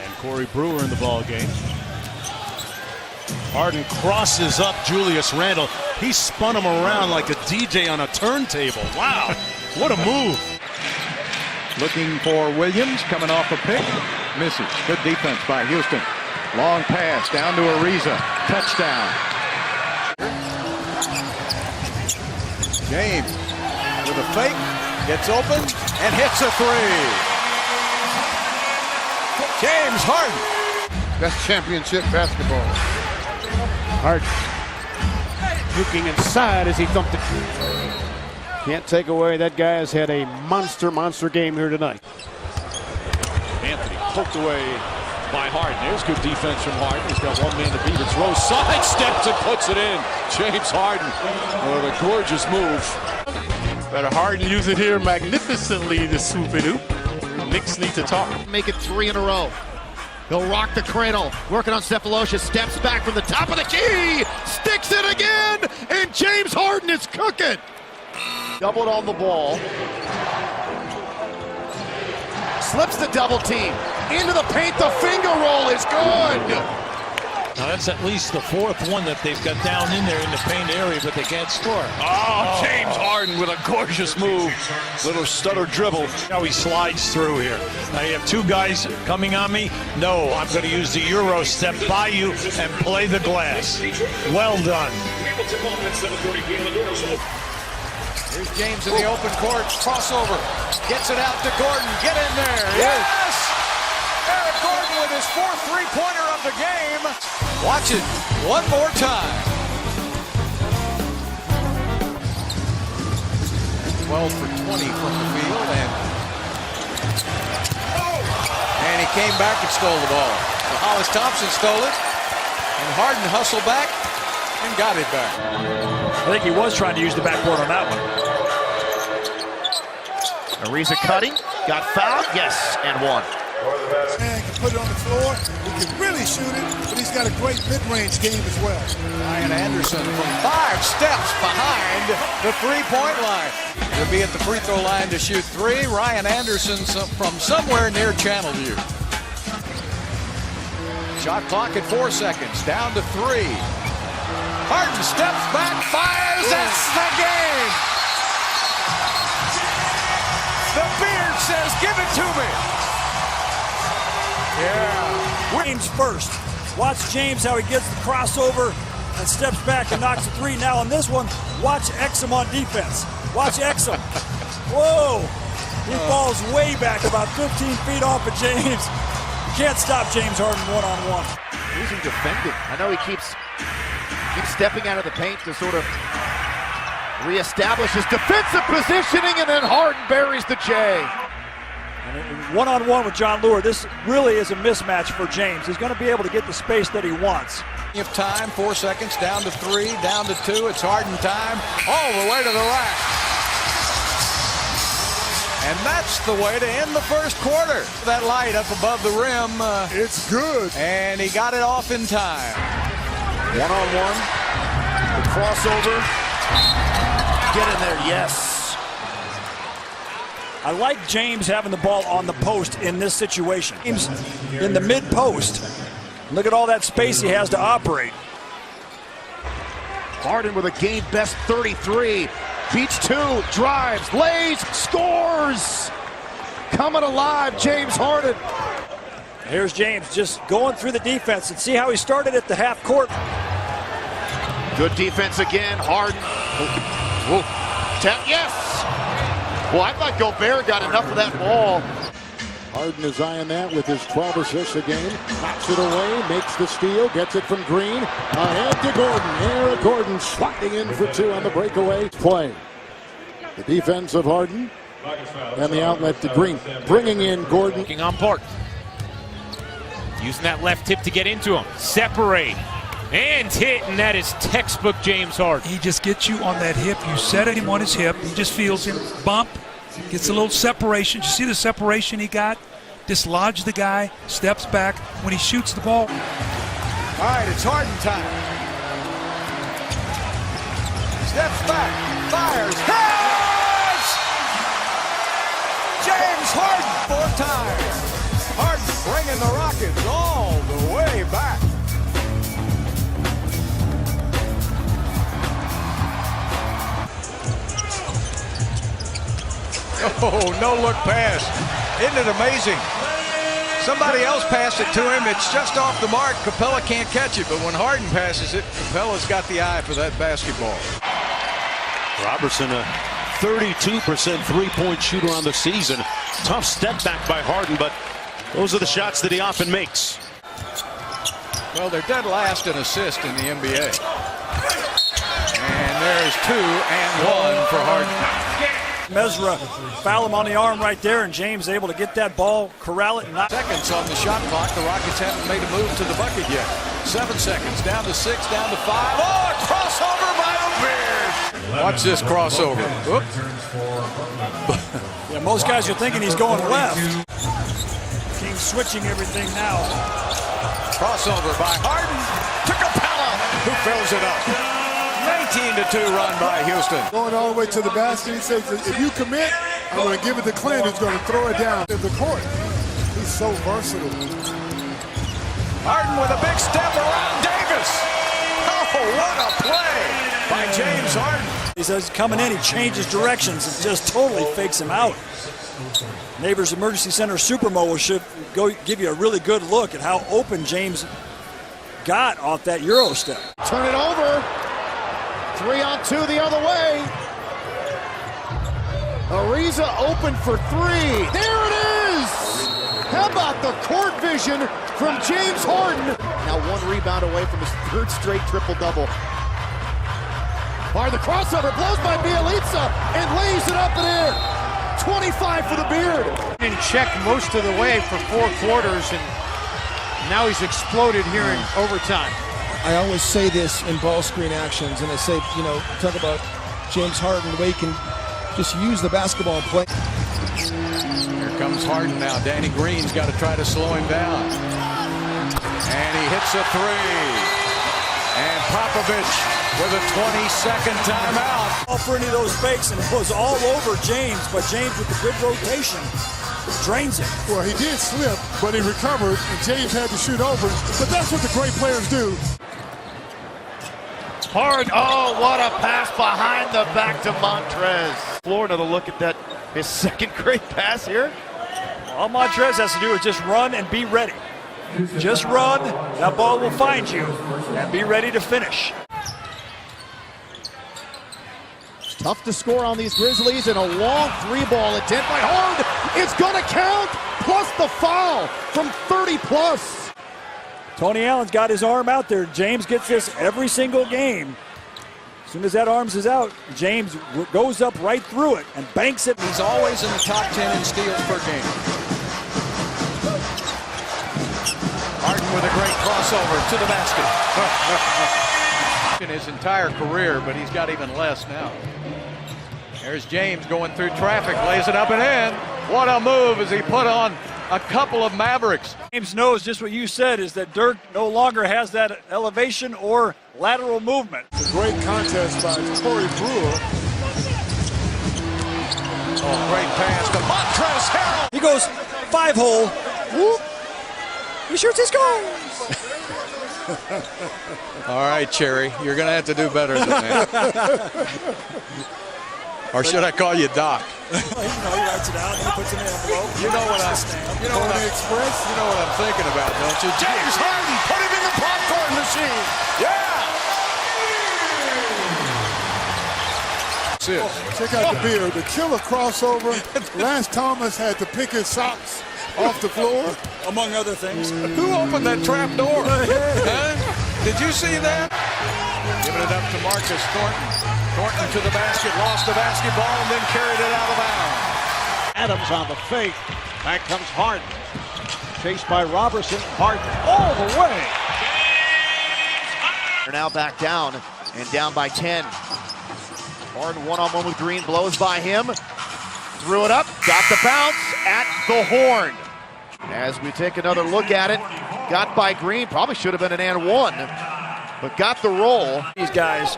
And Corey Brewer in the ball game. Harden crosses up Julius Randle. He spun him around like a DJ on a turntable. Wow, what a move. Looking for Williams, coming off a pick. Misses. Good defense by Houston. Long pass down to Ariza. Touchdown. James with a fake. Gets open and hits a three. James Harden. That's championship basketball. Harden puking inside as he thumped it. Can't take away that guy has had a monster game here tonight. Anthony poked away by Harden. There's good defense from Harden. He's got one man to beat. It's Rose. Side steps and puts it in. James Harden with a gorgeous move. Better Harden use it here magnificently to swoop it up. Knicks need to talk. Make it 3 in a row. He'll rock the cradle. Working on Cephalosha. Steps back from the top of the key. Sticks it again. And James Harden is cooking. Doubled on the ball. Slips the double team. Into the paint. The finger roll is good. Now that's at least the fourth one that they've got down in there in the paint area, but they can't score. Oh, James Harden with a gorgeous move. Little stutter dribble. How he slides through here. Now you have two guys coming on me. No, I'm going to use the Euro step by you and play the glass. Well done. Here's James in the open court. Crossover. Gets it out to Gordon. Get in there. Yes! Eric Gordon with his fourth three-pointer of the game. Watch it one more time. 12 for 20 from the field, and he came back and stole the ball. So Hollis Thompson stole it, and Harden hustled back and got it back. I think he was trying to use the backboard on that one. Ariza cutting. Got fouled. Yes, and one. Man can put it on the floor. He can really shoot it, but he's got a great mid-range game as well. Ryan Anderson from 5 steps behind the three-point line. He'll be at the free throw line to shoot 3. Ryan Anderson from somewhere near Channelview. Shot clock at 4 seconds, down to 3. Harden steps back, fires, that's the game! The beard says, give it to me! Yeah. James first. Watch James how he gets the crossover and steps back and knocks a 3. Now on this one, watch Exum on defense. Watch Exum. Whoa! He falls way back about 15 feet off of James. You can't stop James Harden one-on-one. Losing defending. I know he keeps stepping out of the paint to sort of reestablish his defensive positioning, and then Harden buries the J. One-on-one with John Lure, this really is a mismatch for James. He's going to be able to get the space that he wants. Of time, 4 seconds, down to 3, down to 2. It's Harden time, all the way to the rack. And that's the way to end the first quarter. That light up above the rim. It's good. And he got it off in time. One-on-one. The crossover. Get in there, yes. I like James having the ball on the post in this situation. James in the mid-post. Look at all that space he has to operate. Harden with a game-best 33. Beats 2, drives, lays, scores! Coming alive, James Harden. Here's James just going through the defense, and see how he started at the half court. Good defense again, Harden. Whoa. Yes! Well, I thought Gobert got enough of that ball. Harden is eyeing that with his 12 assists a game. Knocks it away, makes the steal, gets it from Green. Ahead to Gordon. Eric Gordon sliding in for 2 on the breakaway play. The defense of Harden and the outlet to Green. Bringing in Gordon. Looking on Park. Using that left hip to get into him. Separate. And hit, and that is textbook James Harden. He just gets you on that hip. You set him on his hip. He just feels him bump. Gets a little separation. You see the separation he got? Dislodged the guy, steps back when he shoots the ball. All right, it's Harden time. Steps back, fires, hits! James Harden 4 times. Harden bringing the Rockets Oh, no-look pass. Isn't it amazing? Somebody else passed it to him. It's just off the mark. Capella can't catch it, but when Harden passes it, Capella's got the eye for that basketball. Robertson, a 32% three-point shooter on the season. Tough step back by Harden, but those are the shots that he often makes. Well, they're dead last in assists in the NBA. And there's 2 and 1 for Harden. Mesra foul him on the arm right there, and James able to get that ball, corral it, and not. Seconds on the shot clock. The Rockets haven't made a move to the bucket yet. 7 seconds, down to 6, down to 5. Oh, a crossover by the Beard. Watch this crossover. Yeah, most guys are thinking he's going left. King's switching everything now. Crossover by Harden to Capella, who fills it up. 19-2 run by Houston. Going all the way to the basket, he says, if you commit, I'm going to give it to Clint, who's going to throw it down in the court. He's so versatile. Harden with a big step around Davis. Oh, what a play by James Harden. He says coming in, he changes directions and just totally fakes him out. Neighbors Emergency Center Supermo should go give you a really good look at how open James got off that Euro step. Turn it over. 3-on-2 the other way. Ariza open for 3. There it is! How about the court vision from James Harden? Now 1 rebound away from his 3rd straight triple-double. The crossover blows by Bielitsa and lays it up in air. 25 for the Beard. In check most of the way for 4 quarters, and now he's exploded here in overtime. I always say this in ball screen actions, and I say, talk about James Harden, the way he can just use the basketball and play. Here comes Harden now. Danny Green's got to try to slow him down. And he hits a 3. And Popovich with a 20-second timeout. All for any of those fakes, and it was all over James, but James with the good rotation drains it. Well, he did slip, but he recovered, and James had to shoot over. But that's what the great players do. Harden, oh, what a pass behind the back to Montrez. Florida to look at that, his 2nd great pass here. All Montrez has to do is just run and be ready. Just run, that ball will find you, and be ready to finish. It's tough to score on these Grizzlies, and a long 3-ball attempt by Harden. It's gonna count, plus the foul from 30+. Tony Allen's got his arm out there. James gets this every single game. As soon as that arms is out, James goes up right through it and banks it. He's always in the top 10 in steals per game. Harden with a great crossover to the basket. In his entire career, but he's got even less now. There's James going through traffic, lays it up and in. What a move as he put on a couple of Mavericks. James knows just what you said, is that Dirk no longer has that elevation or lateral movement. A great contest by Corey Brewer. Oh, great pass to Montrezl Harrell. He goes 5-hole. Whoop. He shoots, he scores. All right, Cherry, you're going to have to do better than that. Or should I call you Doc? He writes it out and he puts it in an envelope. You know what I'm thinking about, don't you? James Harden, put him in the popcorn machine. Yeah. Check out the Beard, the killer crossover. Lance Thomas had to pick his socks off the floor, among other things. Who opened that trap door? Huh? Did you see that? Giving it up to Marcus Thornton. Thornton to the basket, lost the basketball, and then carried it out of bounds. Adams on the fake. Back comes Harden. Chased by Robertson. Harden all the way. They're now back down, and down by 10. Harden one-on-one with Green, blows by him. Threw it up, got the bounce at the horn. As we take another look at it, got by Green, probably should have been an and 1, but got the roll. These guys,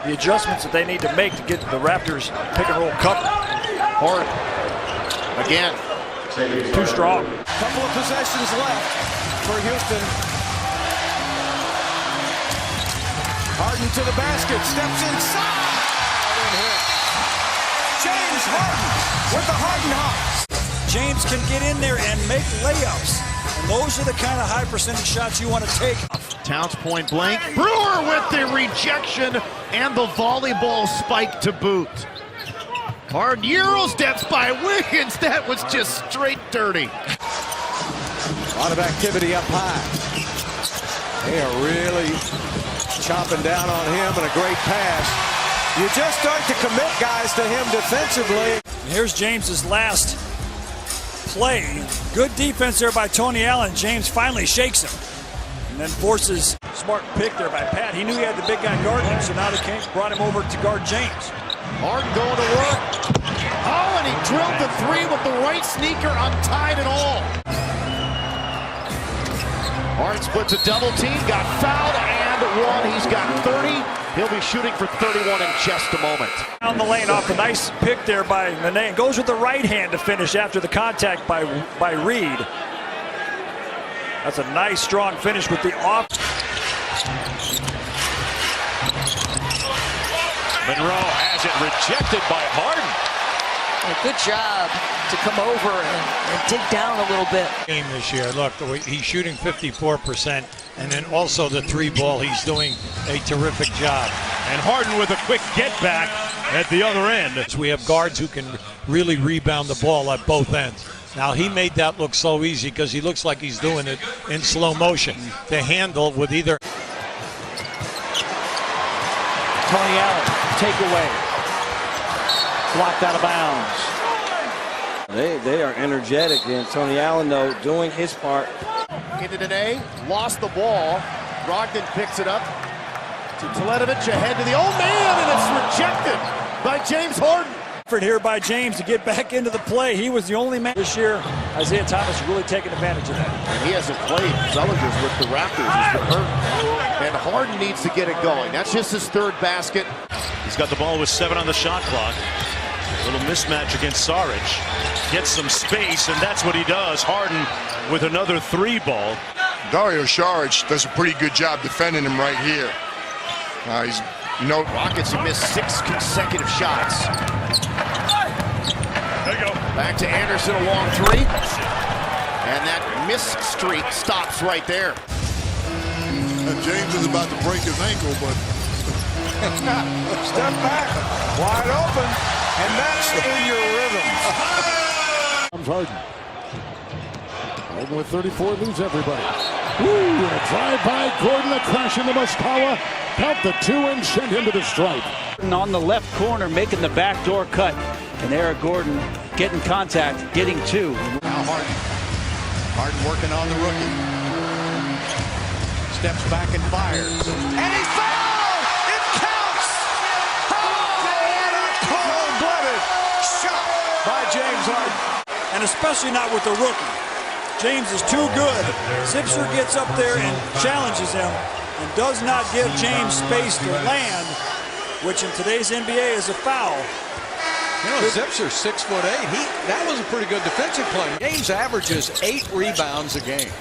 the adjustments that they need to make to get the Raptors pick and roll cover. Harden, again. Too strong. Couple of possessions left for Houston. Harden to the basket, steps inside. James Harden with the Harden hop. James can get in there and make layups. And those are the kind of high percentage shots you want to take. Towns point blank. Brewer with the rejection and the volleyball spike to boot. Harden Euro steps by Wiggins. That was just straight dirty. A lot of activity up high. They are really chopping down on him, and a great pass. You just start to commit guys to him defensively. And here's James's last play. Good defense there by Tony Allen. James finally shakes him and then forces smart pick there by Pat. He knew he had the big guy guarding him, so now the Kings brought him over to guard James. Harden going to work. Oh, and he drilled the three with the right sneaker untied and all. Harden splits a double team, got fouled and one. He's got 30. He'll be shooting for 31 in just a moment. Down the lane off a nice pick there by Nene. Goes with the right hand to finish after the contact by Reed. That's a nice strong finish with the off. Monroe has it rejected by Harden. Good job to come over and dig down a little bit. Game this year. Look, he's shooting 54%, and then also the three ball. He's doing a terrific job. And Harden with a quick get back at the other end. So we have guards who can really rebound the ball at both ends. Now he made that look so easy because he looks like he's doing it in slow motion to handle with either. Tony Allen, takeaway. Blocked out of bounds. They are energetic, and Tony Allen, though, doing his part. Into Nene, lost the ball. Brogdon picks it up to Teletovic, ahead to the old man, and it's rejected by James Harden. Effort here by James to get back into the play. He was the only man this year. Isaiah Thomas really taking advantage of that. And he hasn't played. Zellinger's with the Raptors. He's been hurt. And Harden needs to get it going. That's just his third basket. He's got the ball with 7 on the shot clock. A little mismatch against Saric. Gets some space, and that's what he does. Harden with another three ball. Dario Saric does a pretty good job defending him right here. He's, Rockets have missed 6 consecutive shots. There you go. Back to Anderson, a long three. And that missed streak stops right there. James is about to break his ankle, but Step back, wide open, and that's in your rhythm. Harden. Harden with 34 leads everybody. Woo, and a drive by Gordon, a crash into Moskawa. Count the 2 and send him to the stripe. On the left corner, making the backdoor cut. And Eric Gordon getting contact, getting 2. Now Harden working on the rookie. Steps back and fires. And he's fouled! It counts! Oh, what a cold-blooded shot by James Harden. And especially not with the rookie. James is too good. Zipser gets up there and challenges him and does not give James space to land, which in today's NBA is a foul. You know, Zipser's 6'8". That was a pretty good defensive play. James averages 8 rebounds a game.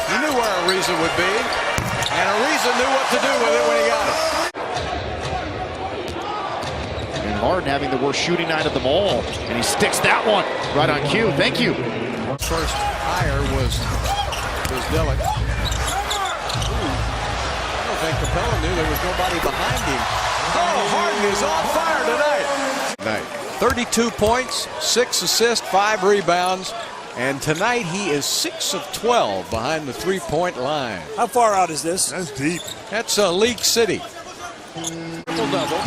He knew where Ariza would be, and Ariza knew what to do with it when he got it. And Harden having the worst shooting night of them all, and he sticks that one right on cue. Thank you. First hire was Dillon. I don't think Capella knew there was nobody behind him. Oh, Harden is on fire tonight. 32 points, 6 assists, 5 rebounds. And tonight he is 6 of 12 behind the three-point line. How far out is this? that's deep. That's League City. Triple-double,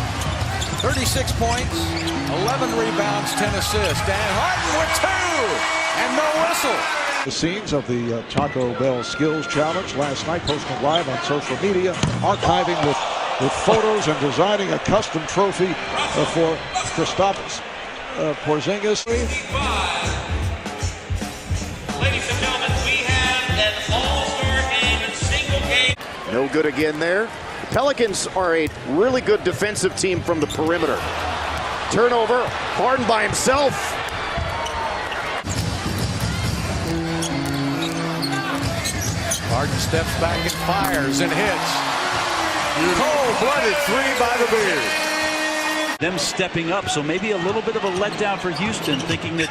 36 points, 11 rebounds, 10 assists. And Harden with 2, and no whistle. The scenes of the Taco Bell Skills Challenge last night, posted live on social media, archiving with photos and designing a custom trophy for Kristaps Porzingis. Ladies and gentlemen, we have an all-star game, single game. No good again there. The Pelicans are a really good defensive team from the perimeter. Turnover, Harden by himself. Harden steps back and fires and hits. Cold-blooded 3 by the Beard. Them stepping up, so maybe a little bit of a letdown for Houston, thinking that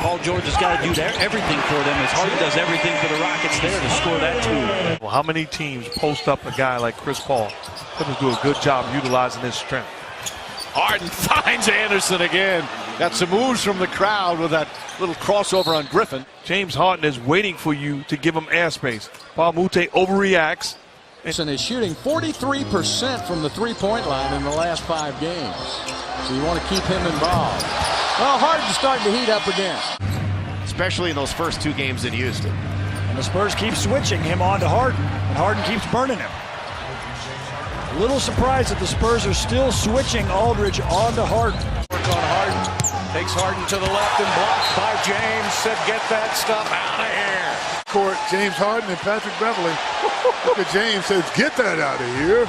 Paul George has got to do everything for them as Harden does everything for the Rockets there to score that too. Well, how many teams post up a guy like Chris Paul? Clippers do a good job utilizing his strength. Harden finds Anderson again. Got some moves from the crowd with that little crossover on Griffin. James Harden is waiting for you to give him airspace. Paul Mute overreacts. And is shooting 43% from the three-point line in the last 5 games. So you want to keep him involved. Well, Harden's starting to heat up again. Especially in those first 2 games in Houston. And the Spurs keep switching him on to Harden, and Harden keeps burning him. A little surprised that the Spurs are still switching Aldridge on to Harden. Work on Harden. Takes Harden to the left and blocked by James. Said, get that stuff out of here. Court, James Harden and Patrick Beverly. Look at James, says, get that out of here.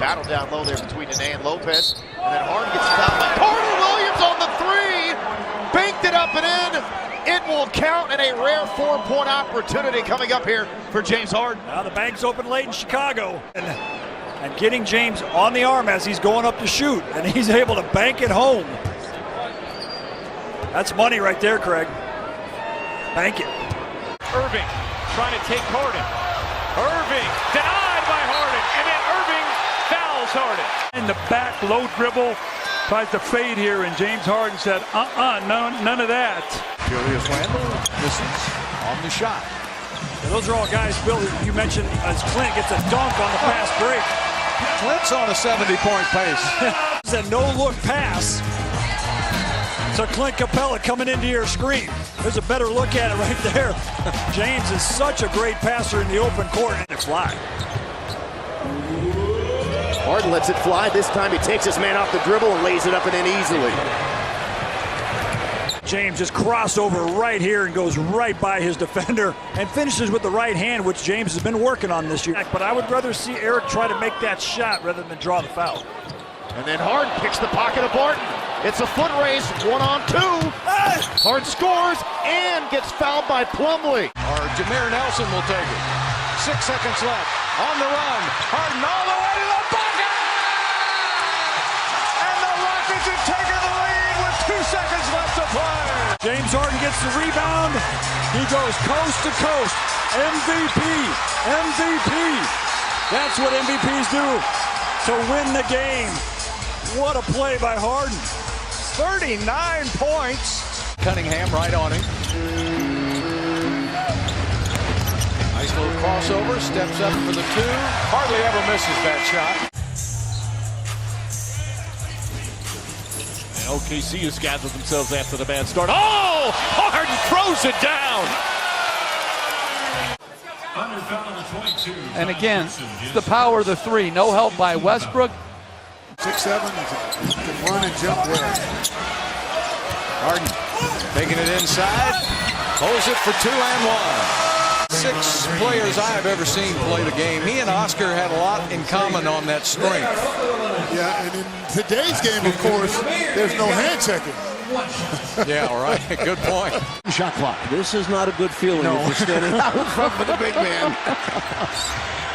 Battle down low there between Nene and Lopez. And then Harden gets fouled by Carter Williams on the 3. Banked it up and in. It will count, and a rare 4-point opportunity coming up here for James Harden. Now the bank's open late in Chicago. And getting James on the arm as he's going up to shoot. And he's able to bank it home. That's money right there, Craig. Bank it. Irving trying to take Harden. Irving denied by Harden, and then Irving fouls Harden. In the back, low dribble, tries to fade here, and James Harden said, none of that. Julius Randle, distance on the shot. And those are all guys, Bill, you mentioned as Clint gets a dunk on the fast break. Clint's on a 70-point pace. It's a no-look pass to Clint Capella coming into your screen. There's a better look at it right there. James is such a great passer in the open court. And it's fly. Harden lets it fly. This time he takes his man off the dribble and lays it up and in easily. James just crossover right here and goes right by his defender and finishes with the right hand, which James has been working on this year. But I would rather see Eric try to make that shot rather than draw the foul. And then Harden picks the pocket of Barton. It's a foot race, 1-on-2. Harden scores and gets fouled by Plumlee. Or Jameer Nelson will take it. 6 seconds left. On the run. Harden all the way to the bucket! And the Rockets have taken the lead with 2 seconds left to play. James Harden gets the rebound. He goes coast to coast. MVP. MVP. That's what MVPs do to win the game. What a play by Harden. 39 points. Cunningham right on him. Nice little crossover. Steps up for the 2. Hardly ever misses that shot. And OKC has gathered themselves after the bad start. Oh! Harden throws it down. And again, the power of the 3. No help by Westbrook. 6'7", can run and jump well. Harden taking it inside. Holds it for 2 and 1. 6 players I have ever seen play the game. He and Oscar had a lot in common on that strength. Yeah, and in today's game, of course, there's no hand checking. Yeah, all right. Good point. Shot clock. This is not a good feeling if you're standing out in front of the big man.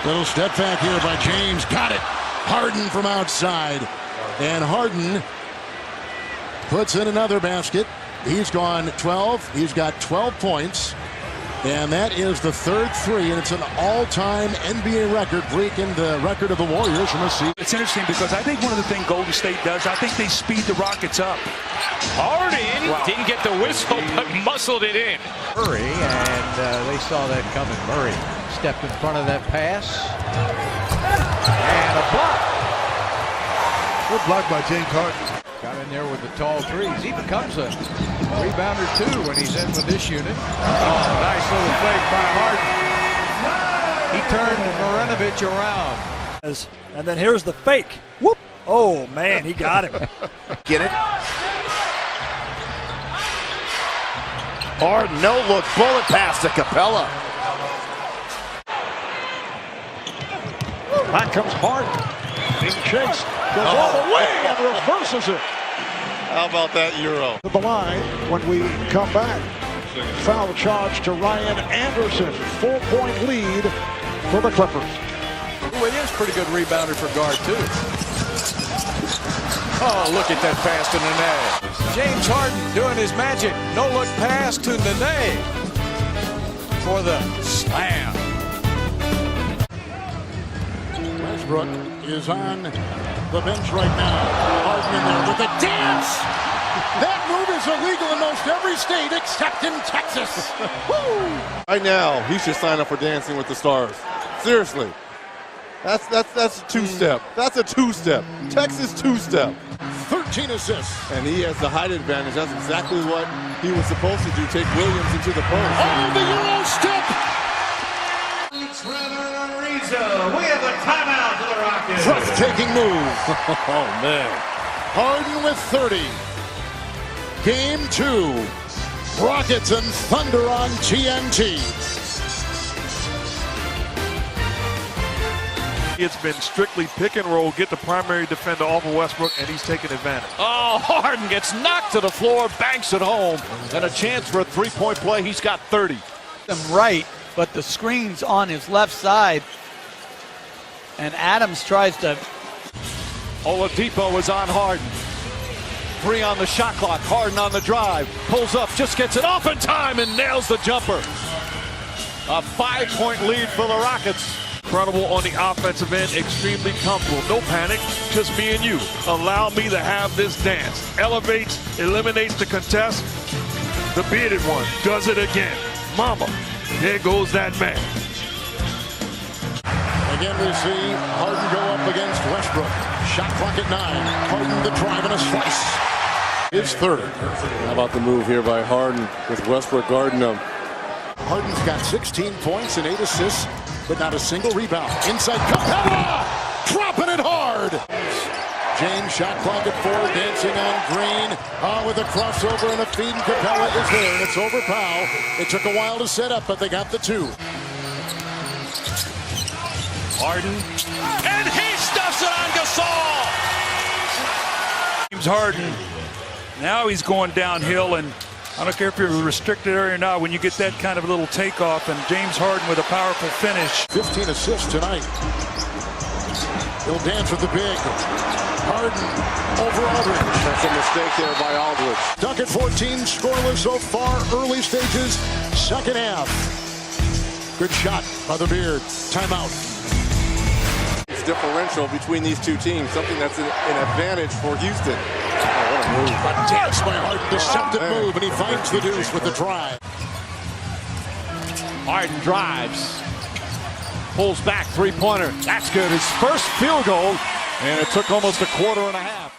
Little step back here by James. Got it. Harden from outside. And Harden puts in another basket. He's gone 12. He's got 12 points. And that is the 3rd 3, and it's an all-time NBA record, breaking the record of the Warriors from a season. It's interesting because I think one of the things Golden State does, I think they speed the Rockets up. Harden didn't get the whistle, but muscled it in. Murray, and they saw that coming. Murray stepped in front of that pass. And a block. Good block by James Harden. Got in there with the tall 3s. He becomes a rebounder too when he's in with this unit. Oh, nice little fake by Harden. He turned Marinovic around. And then here's the fake. Whoop. Oh, man, he got him. Get it? Harden, no look, bullet pass to Capella. Back comes Harden. Being chased. Goes all the way and reverses it. How about that Euro? To the line when we come back. Foul charge to Ryan Anderson. 4-point lead for the Clippers. Williams, pretty good rebounder for guard too. Oh, look at that pass to Nene. James Harden doing his magic. No-look pass to Nene for the slam. Westbrook is on the bench right now. Harden in there with a dance. That move is illegal in most every state except in Texas. Woo! Right now, he should sign up for Dancing with the Stars. Seriously. That's a two-step. That's a two-step. Texas two-step. 13 assists. And he has the height advantage. That's exactly what he was supposed to do. Take Williams into the post. Oh, the Euro step. We have a timeout for the Rockets. Breathtaking move. Oh, man. Harden with 30. Game 2. Rockets and Thunder on TNT. It's been strictly pick and roll, get the primary defender off of Westbrook, and he's taking advantage. Oh, Harden gets knocked to the floor, banks it home, and a chance for a three-point play. He's got 30. Right, but the screen's on his left side, and Adams tries to. Oladipo is on Harden. 3 on the shot clock. Harden on the drive. Pulls up, just gets it off in time and nails the jumper. A 5-point lead for the Rockets. Incredible on the offensive end, extremely comfortable. No panic, just me and you. Allow me to have this dance. Elevates, eliminates the contest. The bearded one does it again. Mama, there goes that man. Again, we see Harden go up against Westbrook. Shot clock at 9. Harden the drive and a slice. His third. How about the move here by Harden with Westbrook guarding him? Harden's got 16 points and 8 assists, but not a single rebound. Inside Capella! Dropping it hard! James shot clock at 4, dancing on Green. With a crossover and a feed, and Capella is there, and it's over Powell. It took a while to set up, but they got the 2. Harden, and he stuffs it on Gasol. James Harden, now he's going downhill, and I don't care if you're in a restricted area or not, when you get that kind of little takeoff, and James Harden with a powerful finish. 15 assists tonight. He'll dance with the big. Harden over Aldridge. That's a mistake there by Aldridge. Duck at 14, scoreless so far, early stages, second half. Good shot by the Beard. Timeout. It's differential between these two teams, something that's an advantage for Houston. What a move. A dance by Harden, deceptive move, and he finds the deuce with the drive. Harden drives. Pulls back, three-pointer. That's good. His first field goal, and it took almost a quarter and a half.